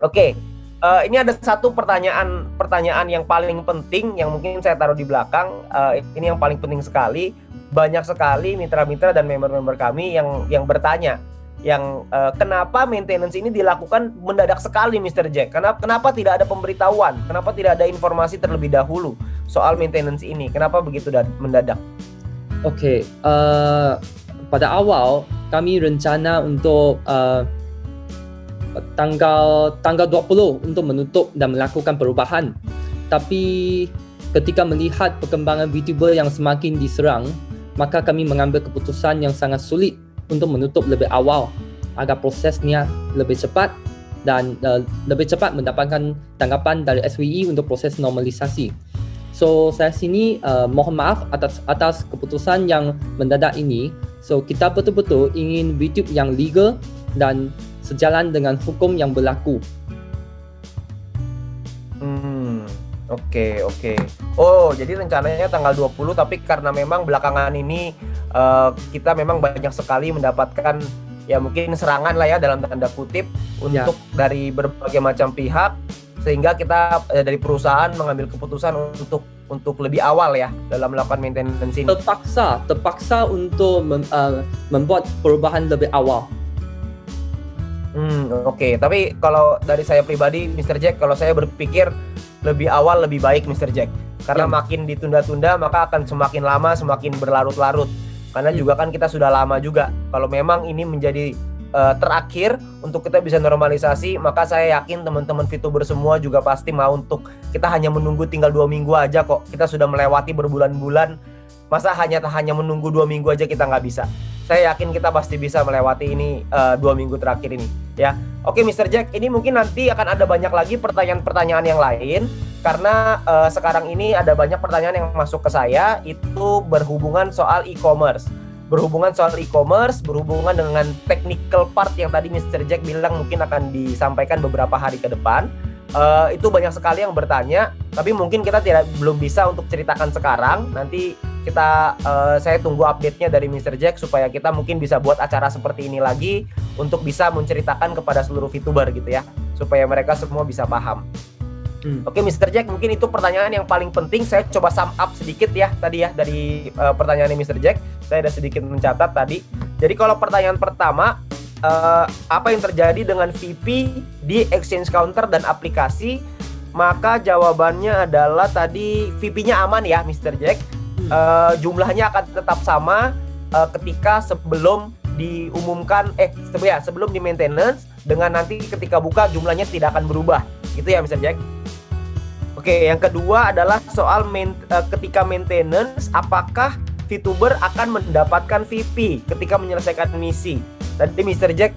Oke, ini ada satu pertanyaan yang paling penting yang mungkin saya taruh di belakang. Ini yang paling penting sekali. Banyak sekali mitra-mitra dan member-member kami yang bertanya, kenapa maintenance ini dilakukan mendadak sekali, Mr. Jack? Kenapa tidak ada pemberitahuan? Kenapa tidak ada informasi terlebih dahulu soal maintenance ini? Kenapa begitu mendadak? Oke, pada awal kami rencana untuk tanggal 20 untuk menutup dan melakukan perubahan. Tapi ketika melihat perkembangan VTuber yang semakin diserang, maka kami mengambil keputusan yang sangat sulit untuk menutup lebih awal agar prosesnya lebih cepat dan lebih cepat mendapatkan tanggapan dari SWE untuk proses normalisasi. So saya sini mohon maaf atas keputusan yang mendadak ini. So kita betul-betul ingin VTube yang legal dan sejalan dengan hukum yang berlaku. Oke. Oh, jadi rencananya tanggal 20, tapi karena memang belakangan ini kita memang banyak sekali mendapatkan ya mungkin serangan lah ya dalam tanda kutip untuk dari berbagai macam pihak, sehingga kita dari perusahaan mengambil keputusan untuk lebih awal ya dalam melakukan maintenance ini. Terpaksa untuk membuat perubahan lebih awal. Oke. Tapi kalau dari saya pribadi, Mr. Jack, kalau saya berpikir lebih awal lebih baik, Mr. Jack. Karena makin ditunda-tunda maka akan semakin lama, semakin berlarut-larut. Karena juga kan kita sudah lama juga. Kalau memang ini menjadi terakhir untuk kita bisa normalisasi, maka saya yakin teman-teman VTuber semua juga pasti mau untuk kita hanya menunggu tinggal 2 minggu aja kok. Kita sudah melewati berbulan-bulan. Masa hanya menunggu 2 minggu aja kita nggak bisa. Saya yakin kita pasti bisa melewati ini 2 minggu terakhir ini ya. Oke, Mr. Jack, ini mungkin nanti akan ada banyak lagi pertanyaan-pertanyaan yang lain karena sekarang ini ada banyak pertanyaan yang masuk ke saya itu berhubungan soal e-commerce. Berhubungan dengan technical part yang tadi Mr. Jack bilang mungkin akan disampaikan beberapa hari ke depan. Itu banyak sekali yang bertanya, tapi mungkin kita belum bisa untuk ceritakan sekarang. Nanti saya tunggu update-nya dari Mr. Jack supaya kita mungkin bisa buat acara seperti ini lagi untuk bisa menceritakan kepada seluruh VTuber gitu ya, supaya mereka semua bisa paham. Oke, Mr. Jack, mungkin itu pertanyaan yang paling penting. Saya coba sum up sedikit ya tadi ya dari pertanyaannya Mr. Jack. Saya ada sedikit mencatat tadi. Jadi kalau pertanyaan pertama, apa yang terjadi dengan VP di exchange counter dan aplikasi? Maka jawabannya adalah tadi VP-nya aman ya, Mr. Jack. Jumlahnya akan tetap sama ketika sebelum diumumkan sebelum di maintenance, dengan nanti ketika buka jumlahnya tidak akan berubah. Gitu ya, Mr. Jack. Oke, yang kedua adalah soal ketika maintenance, apakah VTuber akan mendapatkan VP ketika menyelesaikan misi? Tadi Mr. Jack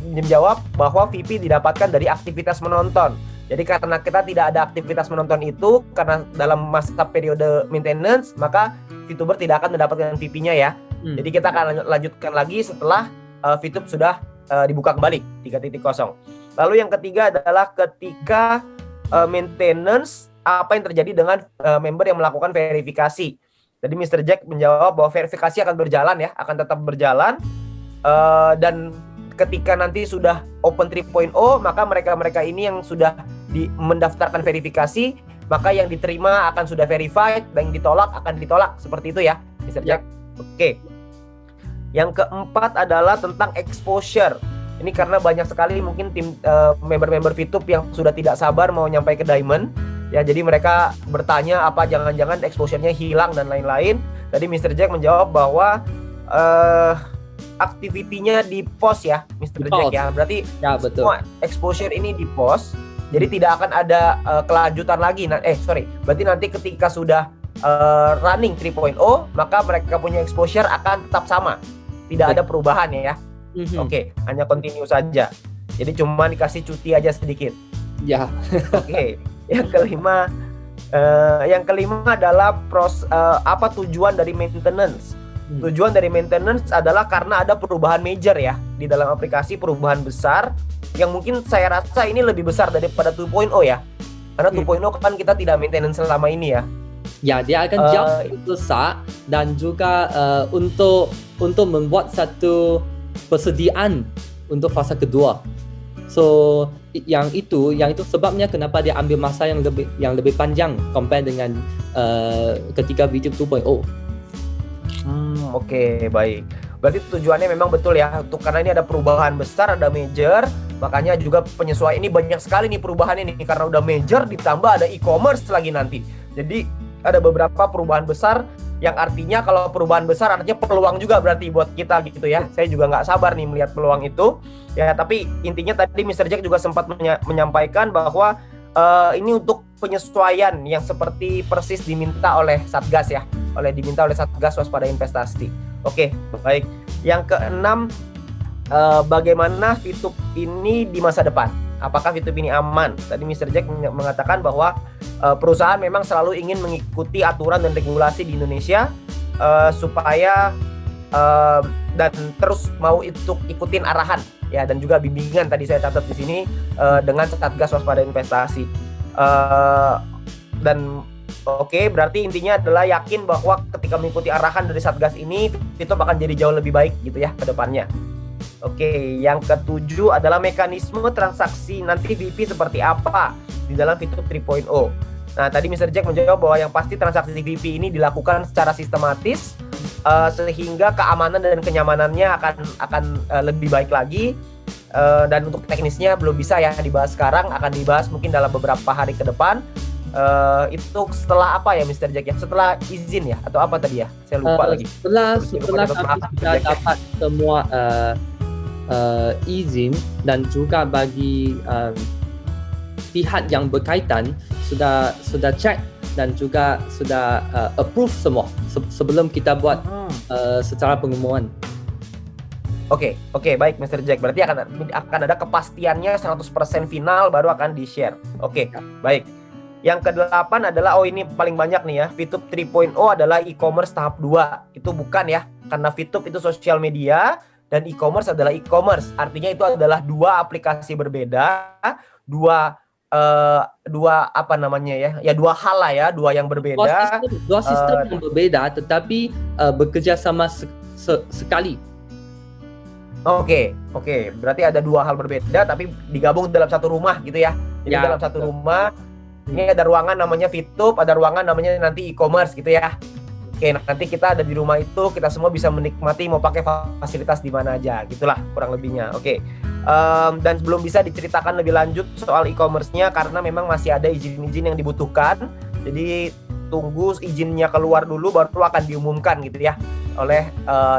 menjawab bahwa VP didapatkan dari aktivitas menonton. Jadi karena kita tidak ada aktivitas menonton itu, karena dalam masa periode maintenance, maka VTuber tidak akan mendapatkan VP-nya ya. Jadi kita akan lanjutkan lagi setelah VTube sudah dibuka kembali 3.0. Lalu yang ketiga adalah ketika maintenance, apa yang terjadi dengan member yang melakukan verifikasi. Jadi Mr. Jack menjawab bahwa verifikasi akan berjalan ya, akan tetap berjalan. Dan ketika nanti sudah Open 3.0, maka mereka ini yang sudah mendaftarkan verifikasi, maka yang diterima akan sudah verified dan yang ditolak akan ditolak. Seperti itu ya, Mr. Jack. Oke. Yang keempat adalah tentang exposure. Ini karena banyak sekali mungkin tim member-member VTube yang sudah tidak sabar mau nyampai ke Diamond. Ya, jadi mereka bertanya apa jangan-jangan exposure-nya hilang dan lain-lain. Tadi Mr. Jack menjawab bahwa activity-nya di post ya, Mr. Jack ya. Berarti betul. Semua exposure ini di post. Jadi tidak akan ada kelanjutan lagi. Berarti nanti ketika sudah running 3.0, maka mereka punya exposure akan tetap sama. Tidak ada perubahan ya. Oke, hanya continue saja. Jadi cuma dikasih cuti aja sedikit. Ya. Oke. Yang kelima adalah apa tujuan dari maintenance? Tujuan dari maintenance adalah karena ada perubahan major ya di dalam aplikasi, perubahan besar yang mungkin saya rasa ini lebih besar daripada 2.0 ya. Karena 2.0 kan kita tidak maintenance selama ini ya. Ya, dia akan jauh besar dan juga untuk membuat satu persediaan untuk fase kedua. So yang itu sebabnya kenapa dia ambil masa yang lebih panjang compare dengan ketika VTube 2.0. Oke, baik. Berarti tujuannya memang betul ya, karena ini ada perubahan besar, ada major, makanya juga penyesuaian ini banyak sekali nih perubahan ini karena udah major ditambah ada e-commerce lagi nanti. Jadi ada beberapa perubahan besar yang artinya kalau perubahan besar artinya peluang juga berarti buat kita gitu ya. Saya juga nggak sabar nih melihat peluang itu. Ya, tapi intinya tadi Mr. Jack juga sempat menyampaikan bahwa ini untuk penyesuaian yang seperti persis diminta oleh Satgas ya, diminta oleh Satgas Waspada Investasi. Oke, baik. Yang keenam, bagaimana VTube ini di masa depan? Apakah VTube ini aman? Tadi Mr. Jack mengatakan bahwa perusahaan memang selalu ingin mengikuti aturan dan regulasi di Indonesia supaya dan terus mau ikutin arahan ya, dan juga bimbingan tadi saya catat di sini dengan Satgas Waspada Investasi. Dan oke, berarti intinya adalah yakin bahwa ketika mengikuti arahan dari Satgas ini, VTube akan jadi jauh lebih baik gitu ya ke depannya. Oke, yang ketujuh adalah mekanisme transaksi nanti VP seperti apa di dalam VTube 3.0. Nah, tadi Mr. Jack menjawab bahwa yang pasti transaksi VP ini dilakukan secara sistematis sehingga keamanan dan kenyamanannya akan lebih baik lagi. Dan untuk teknisnya belum bisa ya dibahas sekarang, akan dibahas mungkin dalam beberapa hari ke depan. Itu setelah apa ya Mr. Jack ya? Setelah izin ya atau apa tadi ya? Saya lupa lagi. Setelah kami sudah dapat semua izin dan juga bagi pihak yang berkaitan sudah cek dan juga sudah approve semua sebelum kita buat secara pengumuman. Oke, baik Mr. Jack. Berarti akan ada kepastiannya 100% final baru akan di-share. Oke, baik. Yang ke-8 adalah, ini paling banyak nih ya, VTube 3.0 adalah e-commerce tahap 2. Itu bukan ya, karena VTube itu sosial media dan e-commerce adalah e-commerce. Artinya itu adalah dua aplikasi berbeda, dua apa namanya ya? Ya dua hal lah ya, dua yang berbeda. Dua sistem yang berbeda tetapi bekerja sama sekali. Oke. Berarti ada dua hal berbeda tapi digabung dalam satu rumah gitu ya. Jadi dalam satu rumah ini ada ruangan namanya VTube, ada ruangan namanya nanti e-commerce gitu ya. Oke, nanti kita ada di rumah itu, kita semua bisa menikmati mau pakai fasilitas di mana aja, gitulah kurang lebihnya. Oke. Dan belum bisa diceritakan lebih lanjut soal e-commerce-nya karena memang masih ada izin-izin yang dibutuhkan. Jadi tunggu izinnya keluar dulu baru akan diumumkan gitu ya oleh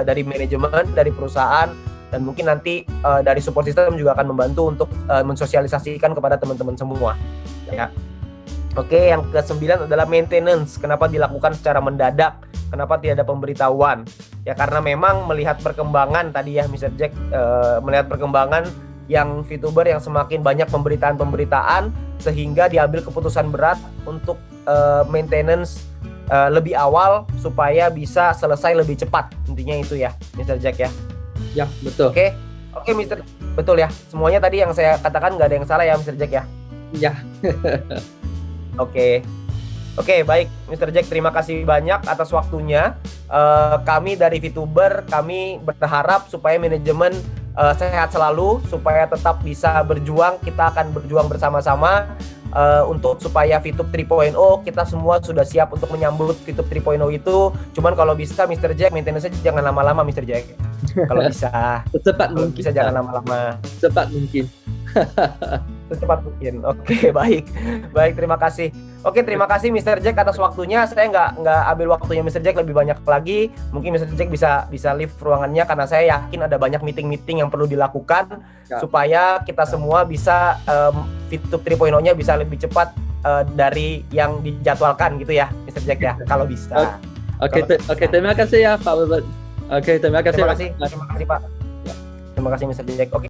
dari manajemen, dari perusahaan, dan mungkin nanti dari support system juga akan membantu untuk mensosialisasikan kepada teman-teman semua. Ya. Oke, yang ke-9 adalah maintenance. Kenapa dilakukan secara mendadak? Kenapa tidak ada pemberitahuan? Ya karena memang melihat perkembangan tadi ya Mr. Jack, melihat perkembangan yang VTuber yang semakin banyak pemberitaan sehingga diambil keputusan berat untuk maintenance lebih awal supaya bisa selesai lebih cepat. Intinya itu ya Mr. Jack ya. Ya, betul. Oke, Mr. Betul ya. Semuanya tadi yang saya katakan nggak ada yang salah ya Mr. Jack ya. Ya. Oke, baik Mr. Jack, terima kasih banyak atas waktunya. Kami dari VTuber, kami berharap supaya manajemen sehat selalu, supaya tetap bisa berjuang. Kita akan berjuang bersama-sama untuk supaya VTube 3.0 kita semua sudah siap untuk menyambut VTube 3.0 itu. Cuman kalau bisa Mr. Jack, maintenance-nya jangan lama-lama Mr. Jack. Kalau bisa. Secepat mungkin. Bisa jangan lama-lama. Secepat mungkin. Secepat mungkin. Oke, baik, terima kasih. Oke, terima kasih Mr. Jack atas waktunya. Saya nggak ambil waktunya Mr. Jack lebih banyak lagi. Mungkin Mr. Jack bisa leave ruangannya karena saya yakin ada banyak meeting yang perlu dilakukan supaya kita semua bisa VTube 3.0-nya bisa lebih cepat dari yang dijadwalkan gitu ya Mr. Jack ya, kalau bisa. Oke, terima kasih ya Pak Wilbert. Oke, terima kasih. Terima kasih Pak. Terima kasih Mr. Jack. Oke.